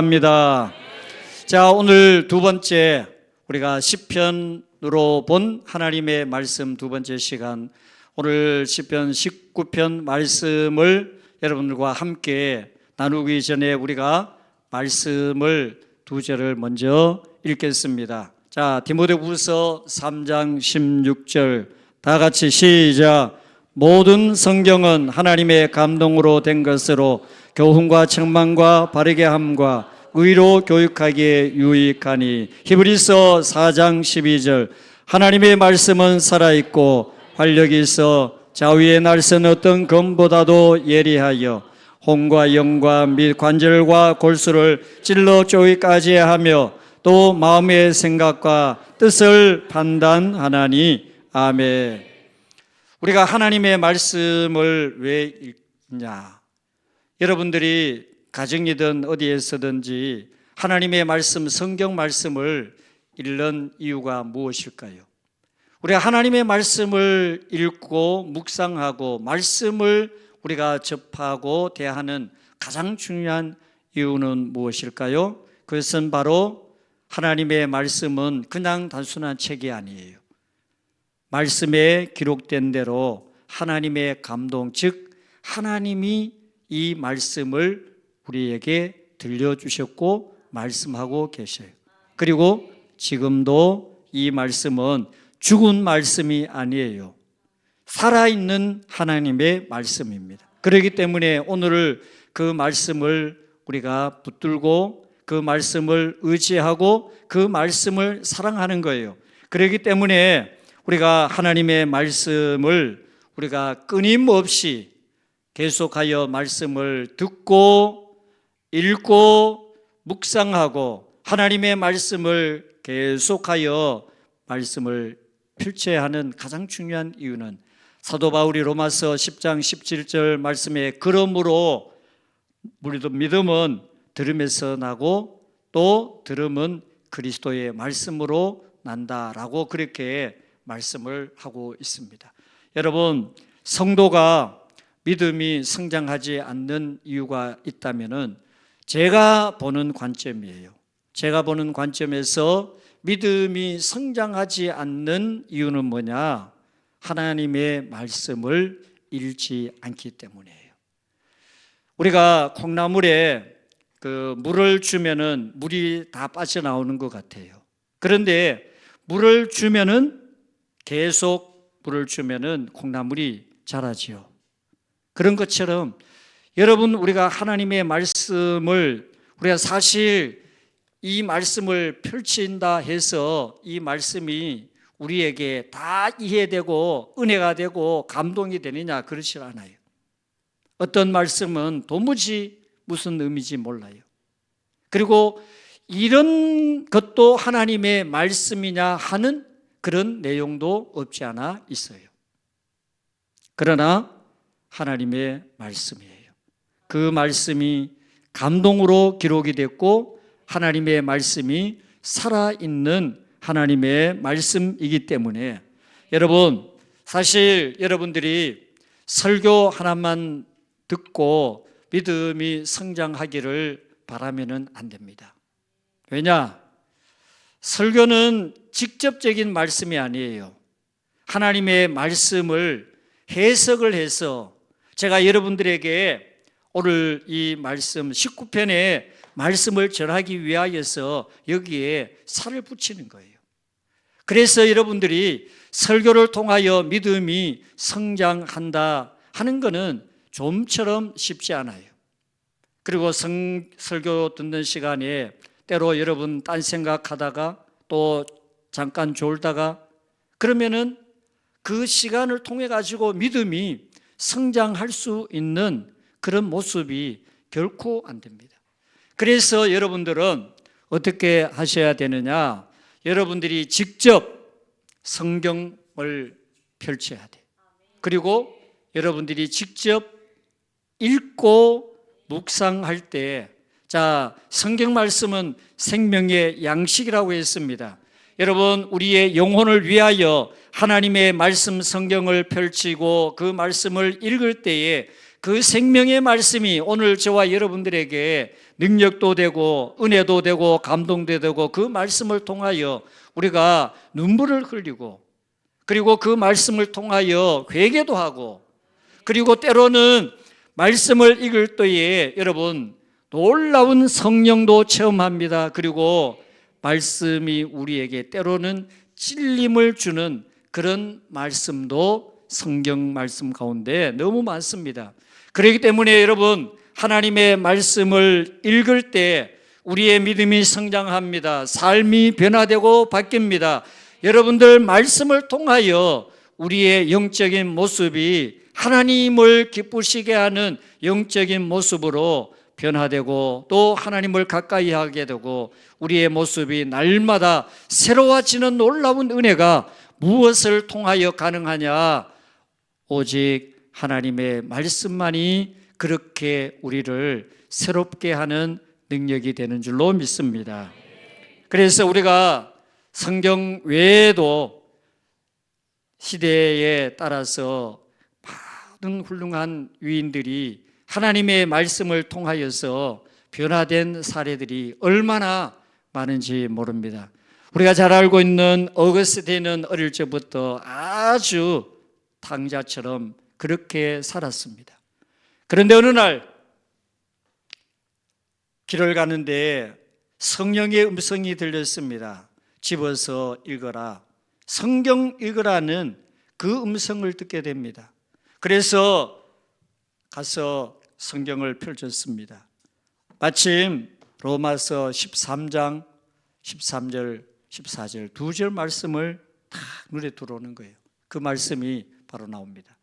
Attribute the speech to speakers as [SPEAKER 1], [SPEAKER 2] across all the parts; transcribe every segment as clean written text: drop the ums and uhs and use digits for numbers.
[SPEAKER 1] 합니다. 자, 오늘 두 번째 우리가 시편으로 본 하나님의 말씀 두 번째 시간, 오늘 시편 19편 말씀을 여러분들과 함께 나누기 전에 우리가 말씀을 두 절을 먼저 읽겠습니다. 자, 디모데후서 3장 16절 다 같이 시작. 모든 성경은 하나님의 감동으로 된 것으로 교훈과 책망과 바르게 함과 의로 교육하기에 유익하니. 히브리서 4장 12절 하나님의 말씀은 살아있고 활력이 있어 자위의 날선 어떤 검보다도 예리하여 혼과 영과 및 관절과 골수를 찔러 쪼기까지 하며 또 마음의 생각과 뜻을 판단하나니. 아멘. 우리가 하나님의 말씀을 왜 읽냐? 여러분들이 가정이든 어디에서든지 하나님의 말씀, 성경 말씀을 읽는 이유가 무엇일까요? 우리가 하나님의 말씀을 읽고 묵상하고 말씀을 우리가 접하고 대하는 가장 중요한 이유는 무엇일까요? 그것은 바로 하나님의 말씀은 그냥 단순한 책이 아니에요. 말씀에 기록된 대로 하나님의 감동, 즉 하나님이 이 말씀을 우리에게 들려주셨고 말씀하고 계셔요. 그리고 지금도 이 말씀은 죽은 말씀이 아니에요. 살아있는 하나님의 말씀입니다. 그렇기 때문에 오늘 그 말씀을 우리가 붙들고 그 말씀을 의지하고 그 말씀을 사랑하는 거예요. 그렇기 때문에 우리가 하나님의 말씀을 우리가 끊임없이 계속하여 말씀을 듣고 읽고 묵상하고 하나님의 말씀을 계속하여 말씀을 펼쳐야 하는 가장 중요한 이유는 사도 바울이 로마서 10장 17절 말씀에 그러므로 우리도 믿음은 들음에서 나고 또 들음은 그리스도의 말씀으로 난다라고 그렇게 말씀을 하고 있습니다. 여러분, 성도가 믿음이 성장하지 않는 이유가 있다면은 제가 보는 관점이에요. 제가 보는 관점에서 믿음이 성장하지 않는 이유는 뭐냐? 하나님의 말씀을 읽지 않기 때문이에요. 우리가 콩나물에 그 물을 주면은 물이 다 빠져나오는 것 같아요. 그런데 물을 주면은 계속 물을 주면은 콩나물이 자라지요. 그런 것처럼 여러분, 우리가 하나님의 말씀을 우리가 사실 이 말씀을 펼친다 해서 이 말씀이 우리에게 다 이해되고 은혜가 되고 감동이 되느냐? 그렇지 않아요. 어떤 말씀은 도무지 무슨 의미인지 몰라요. 그리고 이런 것도 하나님의 말씀이냐 하는 그런 내용도 없지 않아 있어요. 그러나 하나님의 말씀이에요. 그 말씀이 감동으로 기록이 됐고 하나님의 말씀이 살아있는 하나님의 말씀이기 때문에 여러분, 사실 여러분들이 설교 하나만 듣고 믿음이 성장하기를 바라면은 안 됩니다. 왜냐? 설교는 직접적인 말씀이 아니에요. 하나님의 말씀을 해석을 해서 제가 여러분들에게 오늘 이 말씀 19편의 말씀을 전하기 위하여서 여기에 살을 붙이는 거예요. 그래서 여러분들이 설교를 통하여 믿음이 성장한다 하는 것은 좀처럼 쉽지 않아요. 그리고 설교 듣는 시간에 때로 여러분 딴 생각하다가 또 잠깐 졸다가 그러면은 그 시간을 통해 가지고 믿음이 성장할 수 있는 그런 모습이 결코 안 됩니다. 그래서 여러분들은 어떻게 하셔야 되느냐? 여러분들이 직접 성경을 펼쳐야 돼. 그리고 여러분들이 직접 읽고 묵상할 때, 자, 성경 말씀은 생명의 양식이라고 했습니다. 여러분, 우리의 영혼을 위하여 하나님의 말씀 성경을 펼치고 그 말씀을 읽을 때에 그 생명의 말씀이 오늘 저와 여러분들에게 능력도 되고 은혜도 되고 감동도 되고 그 말씀을 통하여 우리가 눈물을 흘리고 그리고 그 말씀을 통하여 회개도 하고 그리고 때로는 말씀을 읽을 때에 여러분 놀라운 성령도 체험합니다. 그리고 말씀이 우리에게 때로는 찔림을 주는 그런 말씀도 성경 말씀 가운데 너무 많습니다. 그렇기 때문에 여러분 하나님의 말씀을 읽을 때 우리의 믿음이 성장합니다. 삶이 변화되고 바뀝니다. 여러분들 말씀을 통하여 우리의 영적인 모습이 하나님을 기쁘시게 하는 영적인 모습으로 변화되고 또 하나님을 가까이 하게 되고 우리의 모습이 날마다 새로워지는 놀라운 은혜가 무엇을 통하여 가능하냐? 오직 하나님의 말씀만이 그렇게 우리를 새롭게 하는 능력이 되는 줄로 믿습니다. 그래서 우리가 성경 외에도 시대에 따라서 많은 훌륭한 위인들이 하나님의 말씀을 통하여서 변화된 사례들이 얼마나 많은지 모릅니다. 우리가 잘 알고 있는 어거스틴은 어릴 적부터 아주 탕자처럼 그렇게 살았습니다. 그런데 어느 날 길을 가는데 성령의 음성이 들렸습니다. 집어서 읽어라. 성경 읽으라는 그 음성을 듣게 됩니다. 그래서 가서 성경을 펼쳤습니다. 마침 로마서 13장 13절 14절 두 절 말씀을 다 눈에 들어오는 거예요. 그 말씀이 바로 나옵니다.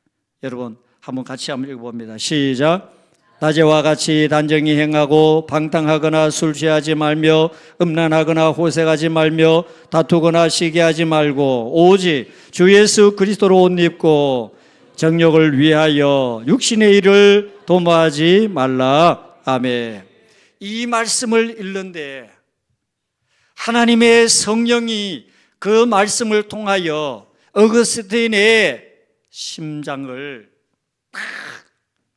[SPEAKER 1] 여러분 한번 같이 한번 읽어봅니다. 시작. 낮에와 같이 단정히 행하고 방탕하거나 술 취하지 말며 음란하거나 호색하지 말며 다투거나 시기하지 말고 오직 주 예수 그리스도로 옷 입고 정욕을 위하여 육신의 일을 도모하지 말라. 아멘. 이 말씀을 읽는데 하나님의 성령이 그 말씀을 통하여 어거스틴의 심장을 딱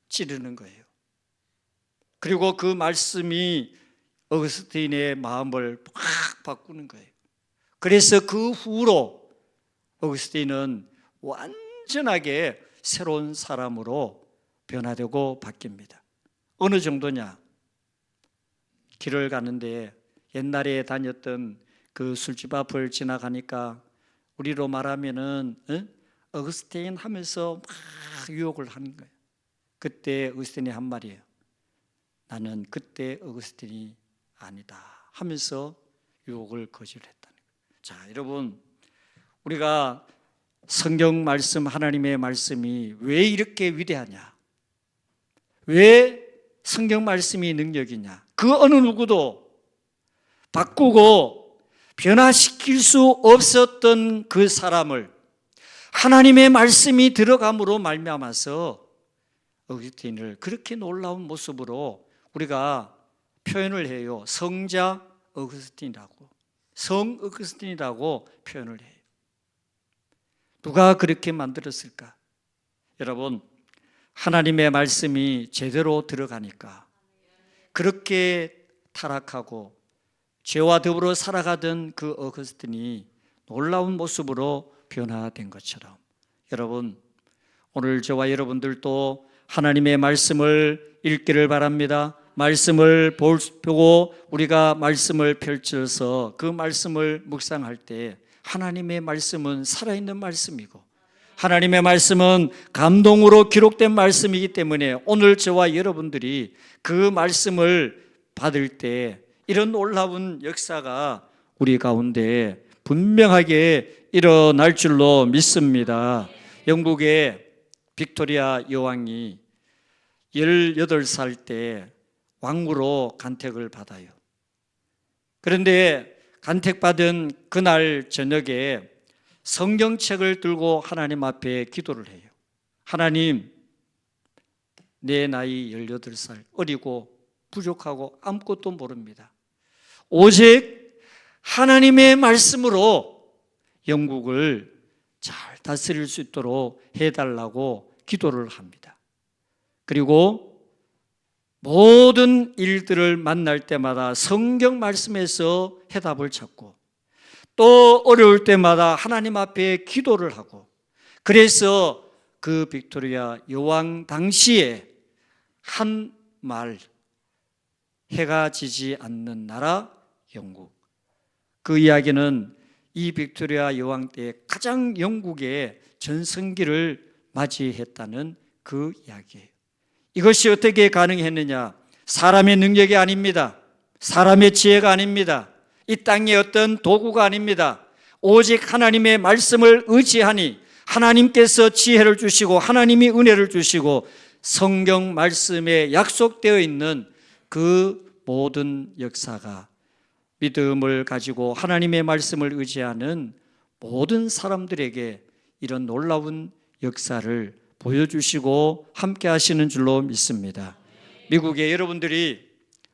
[SPEAKER 1] 찌르는 거예요. 그리고 그 말씀이 어거스틴의 마음을 확 바꾸는 거예요. 그래서 그 후로 어거스틴은 완전하게 새로운 사람으로 변화되고 바뀝니다. 어느 정도냐? 길을 가는데 옛날에 다녔던 그 술집 앞을 지나가니까 우리로 말하면은 어거스틴 하면서 막 유혹을 하는 거예요. 그때 어거스틴이 한 말이에요. 나는 그때 어거스틴이 아니다 하면서 유혹을 거절했다는 거예요. 자, 여러분 우리가 성경 말씀 하나님의 말씀이 왜 이렇게 위대하냐? 왜 성경 말씀이 능력이냐? 그 어느 누구도 바꾸고 변화시킬 수 없었던 그 사람을 하나님의 말씀이 들어감으로 말미암아서 어거스틴을 그렇게 놀라운 모습으로 우리가 표현을 해요. 성자 어거스틴이라고, 성 어거스틴이라고 표현을 해요. 누가 그렇게 만들었을까? 여러분, 하나님의 말씀이 제대로 들어가니까 그렇게 타락하고 죄와 더불어 살아가던 그 어거스틴이 놀라운 모습으로 변화된 것처럼 여러분, 오늘 저와 여러분들도 하나님의 말씀을 읽기를 바랍니다. 말씀을 보고 우리가 말씀을 펼쳐서 그 말씀을 묵상할 때 하나님의 말씀은 살아있는 말씀이고 하나님의 말씀은 감동으로 기록된 말씀이기 때문에 오늘 저와 여러분들이 그 말씀을 받을 때 이런 놀라운 역사가 우리 가운데 분명하게 일어날 줄로 믿습니다. 영국의 빅토리아 여왕이 18살 때 왕으로 간택을 받아요. 그런데 간택받은 그날 저녁에 성경책을 들고 하나님 앞에 기도를 해요. 하나님, 내 나이 18살, 어리고 부족하고 아무것도 모릅니다. 오직 하나님의 말씀으로 영국을 잘 다스릴 수 있도록 해달라고 기도를 합니다. 그리고 모든 일들을 만날 때마다 성경 말씀에서 해답을 찾고 또 어려울 때마다 하나님 앞에 기도를 하고 그래서 그 빅토리아 여왕 당시에 한 말 해가 지지 않는 나라 영국 그 이야기는 이 빅토리아 여왕 때 가장 영국의 전성기를 맞이했다는 그 이야기예요. 이것이 어떻게 가능했느냐? 사람의 능력이 아닙니다. 사람의 지혜가 아닙니다. 이 땅의 어떤 도구가 아닙니다. 오직 하나님의 말씀을 의지하니 하나님께서 지혜를 주시고 하나님이 은혜를 주시고 성경 말씀에 약속되어 있는 그 모든 역사가 믿음을 가지고 하나님의 말씀을 의지하는 모든 사람들에게 이런 놀라운 역사를 보여주시고 함께 하시는 줄로 믿습니다. 미국의 여러분들이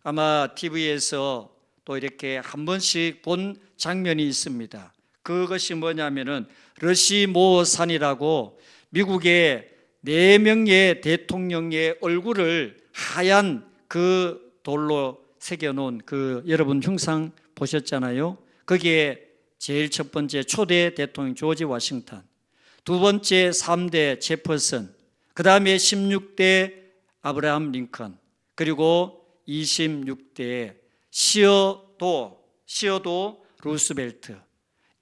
[SPEAKER 1] 아마 TV에서 또 이렇게 한 번씩 본 장면이 있습니다. 그것이 뭐냐면은 러시모 산이라고 미국의 4명의 대통령의 얼굴을 하얀 그 돌로 새겨놓은 그 여러분 형상 보셨잖아요. 거기에 제일 첫 번째 초대 대통령 조지 워싱턴, 두 번째 3대 제퍼슨, 그 다음에 16대 아브라함 링컨, 그리고 26대 시어도 루스벨트,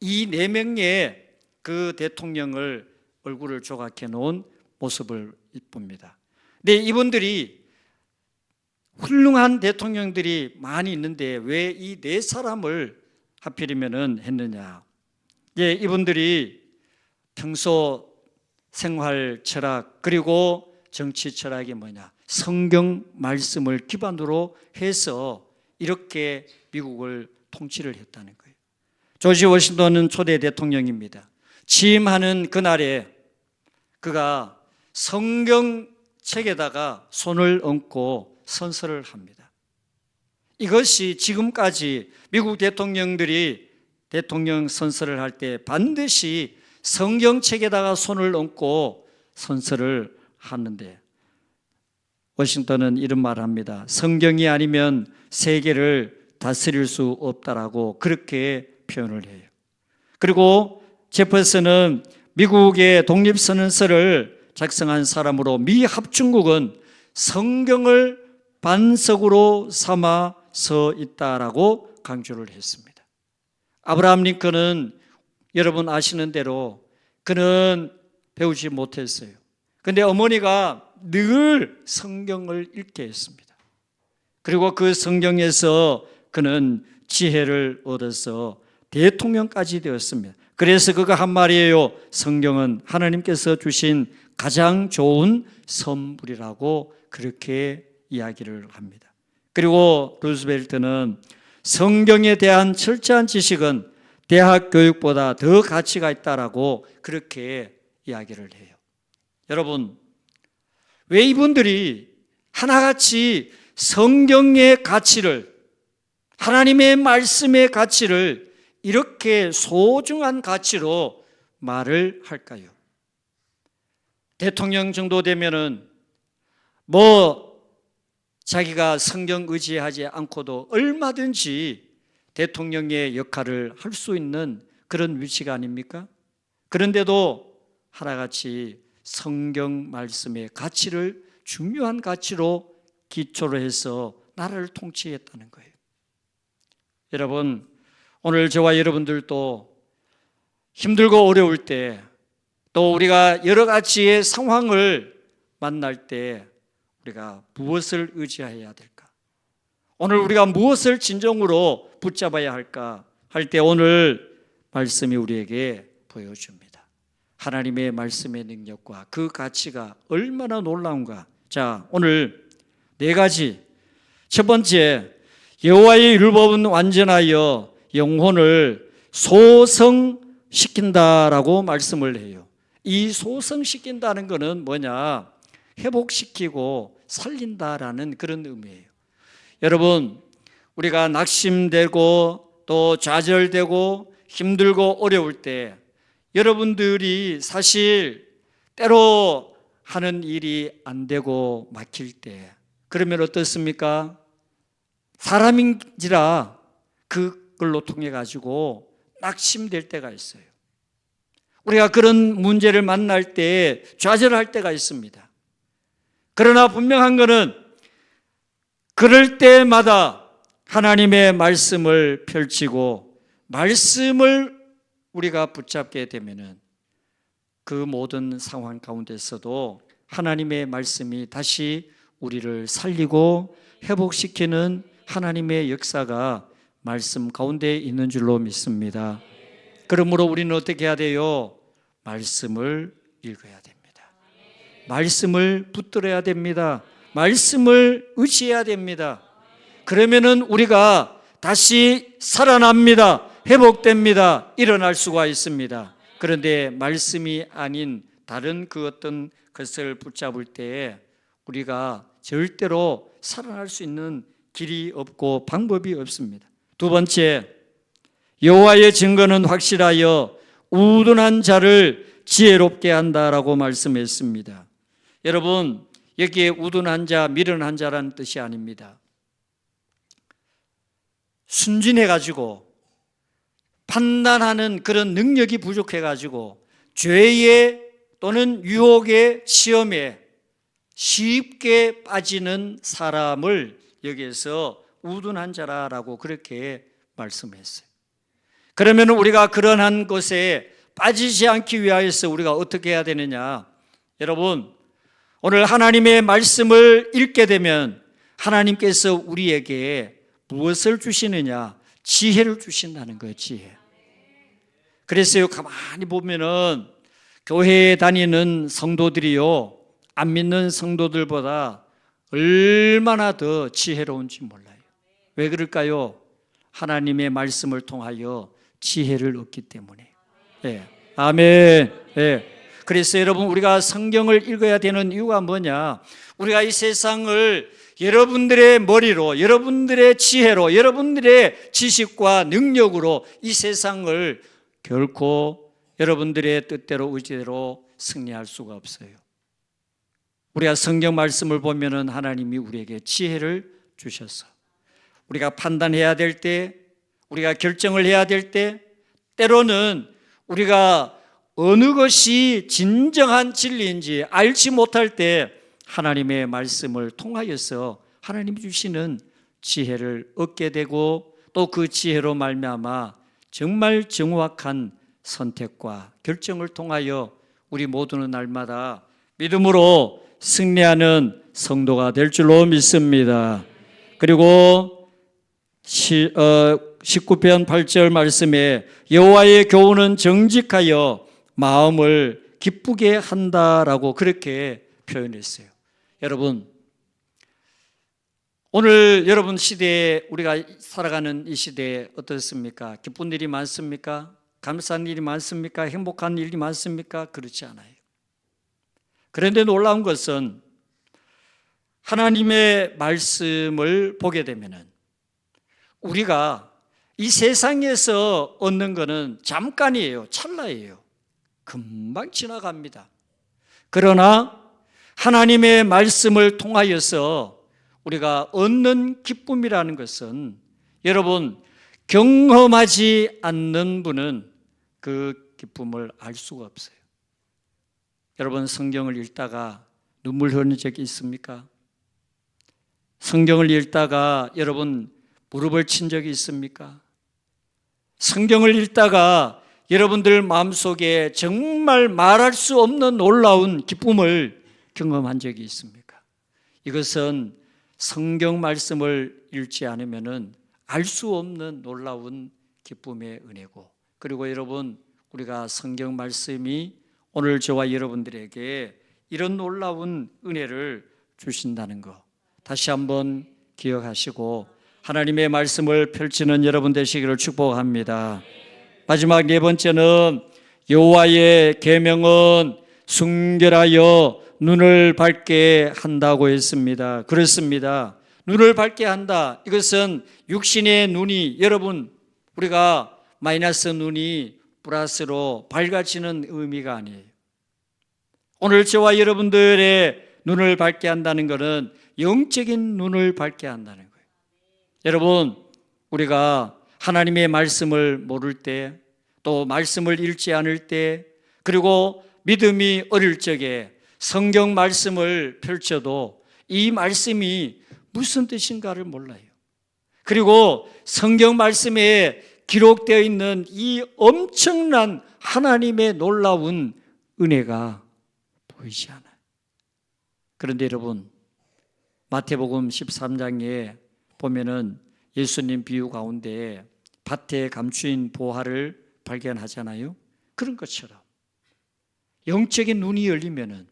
[SPEAKER 1] 이 4명의 그 대통령을 얼굴을 조각해 놓은 모습을 봅니다. 근데 이분들이 훌륭한 대통령들이 많이 있는데 왜 이 4사람을 하필이면 했느냐? 이분들이 평소 생활 철학 그리고 정치 철학이 뭐냐? 성경 말씀을 기반으로 해서 이렇게 미국을 통치를 했다는 거예요. 조지 워싱턴은 초대 대통령입니다. 취임하는 그날에 그가 성경책에다가 손을 얹고 선서를 합니다. 이것이 지금까지 미국 대통령들이 대통령 선서를 할 때 반드시 성경책에다가 손을 얹고 선서를 하는데 워싱턴은 이런 말을 합니다. 성경이 아니면 세계를 다스릴 수 없다라고 그렇게 표현을 해요. 그리고 제퍼슨은 미국의 독립선언서를 작성한 사람으로 미 합중국은 성경을 반석으로 삼아 서 있다라고 강조를 했습니다. 아브라함 링컨은 여러분 아시는 대로 그는 배우지 못했어요. 그런데 어머니가 늘 성경을 읽게 했습니다. 그리고 그 성경에서 그는 지혜를 얻어서 대통령까지 되었습니다. 그래서 그가 한 말이에요. 성경은 하나님께서 주신 가장 좋은 선물이라고 그렇게 이야기를 합니다. 그리고 루스벨트는 성경에 대한 철저한 지식은 대학 교육보다 더 가치가 있다라고 그렇게 이야기를 해요. 여러분, 왜 이분들이 하나같이 성경의 가치를, 하나님의 말씀의 가치를 이렇게 소중한 가치로 말을 할까요? 대통령 정도 되면은 자기가 성경 의지하지 않고도 얼마든지 대통령의 역할을 할 수 있는 그런 위치가 아닙니까? 그런데도 하나같이 성경 말씀의 가치를 중요한 가치로 기초로 해서 나라를 통치했다는 거예요. 여러분, 오늘 저와 여러분들도 힘들고 어려울 때, 또 우리가 여러 가지의 상황을 만날 때 우리가 무엇을 의지해야 될까? 오늘 우리가 무엇을 진정으로 붙잡아야 할까? 할 때 오늘 말씀이 우리에게 보여줍니다. 하나님의 말씀의 능력과 그 가치가 얼마나 놀라운가. 자, 오늘 4가지. 첫 번째, 여호와의 율법은 완전하여 영혼을 소성시킨다라고 말씀을 해요. 이 소성시킨다는 것은 뭐냐? 회복시키고 살린다라는 그런 의미예요. 여러분, 우리가 낙심되고 또 좌절되고 힘들고 어려울 때 여러분들이 사실 때로 하는 일이 안 되고 막힐 때, 그러면 어떻습니까? 사람인지라 그걸로 통해 가지고 낙심될 때가 있어요. 우리가 그런 문제를 만날 때 좌절할 때가 있습니다. 그러나 분명한 것은 그럴 때마다 하나님의 말씀을 펼치고 말씀을 우리가 붙잡게 되면은 그 모든 상황 가운데서도 하나님의 말씀이 다시 우리를 살리고 회복시키는 하나님의 역사가 말씀 가운데 있는 줄로 믿습니다. 그러므로 우리는 어떻게 해야 돼요? 말씀을 읽어야 됩니다. 말씀을 붙들어야 됩니다. 말씀을 의지해야 됩니다. 그러면은 우리가 다시 살아납니다. 회복됩니다. 일어날 수가 있습니다. 그런데 말씀이 아닌 다른 그 어떤 것을 붙잡을 때에 우리가 절대로 살아날 수 있는 길이 없고 방법이 없습니다. 두 번째, 여호와의 증거는 확실하여 우둔한 자를 지혜롭게 한다라고 말씀했습니다. 여러분, 여기에 우둔한 자, 미련한 자라는 뜻이 아닙니다. 순진해가지고 판단하는 그런 능력이 부족해가지고 죄의 또는 유혹의 시험에 쉽게 빠지는 사람을 여기에서 우둔한 자라고 그렇게 말씀했어요. 그러면 우리가 그러한 것에 빠지지 않기 위하여서 우리가 어떻게 해야 되느냐? 여러분, 오늘 하나님의 말씀을 읽게 되면 하나님께서 우리에게 무엇을 주시느냐? 지혜를 주신다는 거예요. 지혜. 그래서요, 가만히 보면은 교회에 다니는 성도들이요, 안 믿는 성도들보다 얼마나 더 지혜로운지 몰라요. 왜 그럴까요? 하나님의 말씀을 통하여 지혜를 얻기 때문에. 네. 아멘. 네. 그래서 여러분, 우리가 성경을 읽어야 되는 이유가 뭐냐? 우리가 이 세상을 여러분들의 머리로, 여러분들의 지혜로, 여러분들의 지식과 능력으로 이 세상을 결코 여러분들의 뜻대로 의지대로 승리할 수가 없어요. 우리가 성경 말씀을 보면은 하나님이 우리에게 지혜를 주셔서 우리가 판단해야 될 때, 우리가 결정을 해야 될 때, 때로는 우리가 어느 것이 진정한 진리인지 알지 못할 때 하나님의 말씀을 통하여서 하나님이 주시는 지혜를 얻게 되고 또 그 지혜로 말미암아 정말 정확한 선택과 결정을 통하여 우리 모두는 날마다 믿음으로 승리하는 성도가 될 줄로 믿습니다. 그리고 19편 8절 말씀에 여호와의 교훈은 정직하여 마음을 기쁘게 한다라고 그렇게 표현했어요. 여러분, 오늘 여러분 시대에, 우리가 살아가는 이 시대에 어떻습니까? 기쁜 일이 많습니까? 감사한 일이 많습니까? 행복한 일이 많습니까? 그렇지 않아요. 그런데 놀라운 것은 하나님의 말씀을 보게 되면은 우리가 이 세상에서 얻는 것은 잠깐이에요. 찰나예요. 금방 지나갑니다. 그러나 하나님의 말씀을 통하여서 우리가 얻는 기쁨이라는 것은, 여러분, 경험하지 않는 분은 그 기쁨을 알 수가 없어요. 여러분, 성경을 읽다가 눈물 흘린 적이 있습니까? 성경을 읽다가 여러분 무릎을 친 적이 있습니까? 성경을 읽다가 여러분들 마음속에 정말 말할 수 없는 놀라운 기쁨을 경험한 적이 있습니까? 이것은 성경 말씀을 읽지 않으면 알 수 없는 놀라운 기쁨의 은혜고, 그리고 여러분, 우리가 성경 말씀이 오늘 저와 여러분들에게 이런 놀라운 은혜를 주신다는 것 다시 한번 기억하시고 하나님의 말씀을 펼치는 여러분 되시기를 축복합니다. 마지막 네 번째는 여호와의 계명은 순결하여 눈을 밝게 한다고 했습니다. 그렇습니다. 눈을 밝게 한다. 이것은 육신의 눈이, 여러분, 우리가 마이너스 눈이 플러스로 밝아지는 의미가 아니에요. 오늘 저와 여러분들의 눈을 밝게 한다는 것은 영적인 눈을 밝게 한다는 거예요. 여러분, 우리가 하나님의 말씀을 모를 때, 또 말씀을 읽지 않을 때, 그리고 믿음이 어릴 적에 성경 말씀을 펼쳐도 이 말씀이 무슨 뜻인가를 몰라요. 그리고 성경 말씀에 기록되어 있는 이 엄청난 하나님의 놀라운 은혜가 보이지 않아요. 그런데 여러분, 마태복음 13장에 보면은 예수님 비유 가운데 밭에 감추인 보화를 발견하잖아요. 그런 것처럼 영적인 눈이 열리면은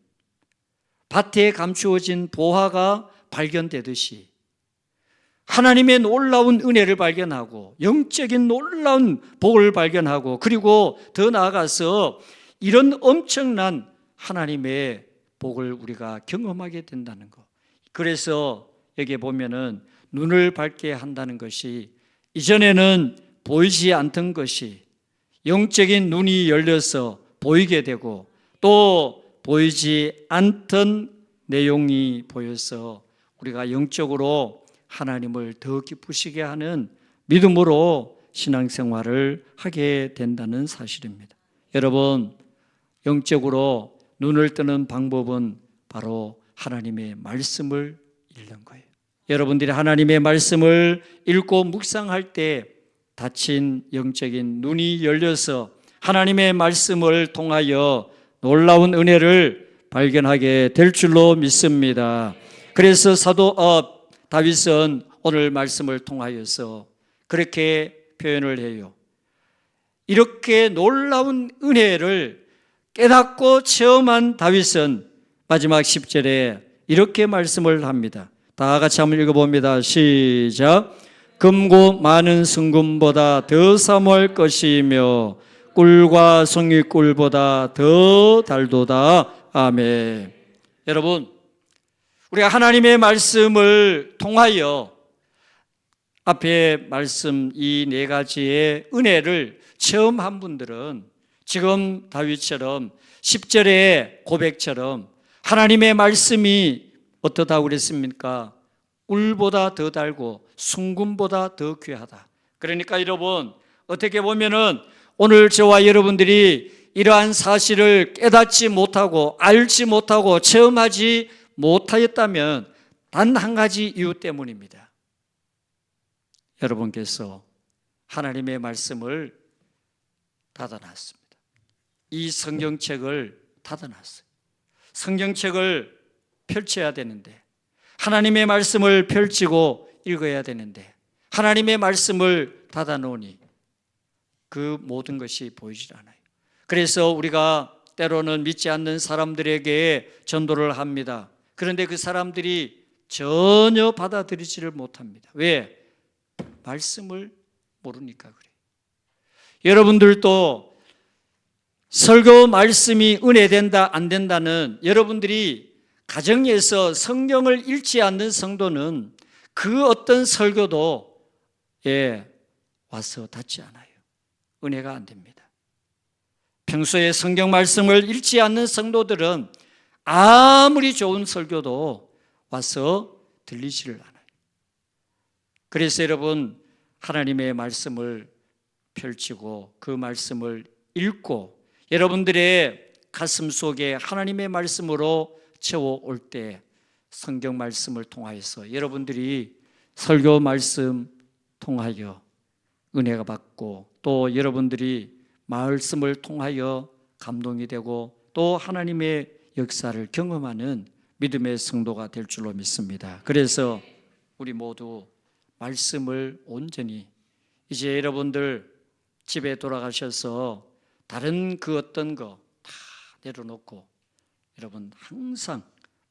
[SPEAKER 1] 밭에 감추어진 보화가 발견되듯이 하나님의 놀라운 은혜를 발견하고 영적인 놀라운 복을 발견하고, 그리고 더 나아가서 이런 엄청난 하나님의 복을 우리가 경험하게 된다는 것. 그래서 여기에 보면은 눈을 밝게 한다는 것이, 이전에는 보이지 않던 것이 영적인 눈이 열려서 보이게 되고, 또 보이지 않던 내용이 보여서 우리가 영적으로 하나님을 더 기쁘시게 하는 믿음으로 신앙생활을 하게 된다는 사실입니다. 여러분, 영적으로 눈을 뜨는 방법은 바로 하나님의 말씀을 읽는 거예요. 여러분들이 하나님의 말씀을 읽고 묵상할 때 닫힌 영적인 눈이 열려서 하나님의 말씀을 통하여 놀라운 은혜를 발견하게 될 줄로 믿습니다. 그래서 사도 다윗은 오늘 말씀을 통하여서 그렇게 표현을 해요. 이렇게 놀라운 은혜를 깨닫고 체험한 다윗은 마지막 10절에 이렇게 말씀을 합니다. 다 같이 한번 읽어봅니다. 시작. 금고 많은 순금보다 더 사모할 것이며 꿀과 송이꿀보다 더 달도다. 아멘. 여러분, 우리가 하나님의 말씀을 통하여 앞에 말씀 이 네 가지의 은혜를 체험한 분들은 지금 다윗처럼 10절의 고백처럼 하나님의 말씀이 어떠다고 그랬습니까? 꿀보다 더 달고 순금보다 더 귀하다. 그러니까 여러분, 어떻게 보면은 오늘 저와 여러분들이 이러한 사실을 깨닫지 못하고 알지 못하고 체험하지 못하였다면 단 한 가지 이유 때문입니다. 여러분께서 하나님의 말씀을 닫아놨습니다. 이 성경책을 닫아놨어요. 성경책을 펼쳐야 되는데, 하나님의 말씀을 펼치고 읽어야 되는데 하나님의 말씀을 닫아놓으니 그 모든 것이 보이질 않아요. 그래서 우리가 때로는 믿지 않는 사람들에게 전도를 합니다. 그런데 그 사람들이 전혀 받아들이지를 못합니다. 왜? 말씀을 모르니까 그래요. 여러분들도 설교 말씀이 은혜된다 안 된다는, 여러분들이 가정에서 성경을 읽지 않는 성도는 그 어떤 설교도 와서 닿지 않아요. 은혜가 안 됩니다. 평소에 성경 말씀을 읽지 않는 성도들은 아무리 좋은 설교도 와서 들리지를 않아요. 그래서 여러분, 하나님의 말씀을 펼치고 그 말씀을 읽고 여러분들의 가슴 속에 하나님의 말씀으로 채워올 때 성경 말씀을 통하여서 여러분들이 설교 말씀 통하여 은혜가 받고, 또 여러분들이 말씀을 통하여 감동이 되고 또 하나님의 역사를 경험하는 믿음의 성도가 될 줄로 믿습니다. 그래서 우리 모두 말씀을 온전히, 이제 여러분들 집에 돌아가셔서 다른 그 어떤 거 다 내려놓고 여러분 항상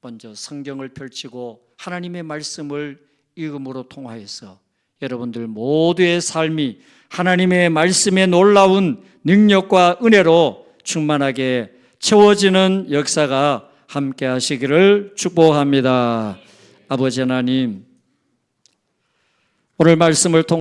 [SPEAKER 1] 먼저 성경을 펼치고 하나님의 말씀을 읽음으로 통하여서 여러분들 모두의 삶이 하나님의 말씀의 놀라운 능력과 은혜로 충만하게 채워지는 역사가 함께 하시기를 축복합니다. 아버지 하나님, 오늘 말씀을 통해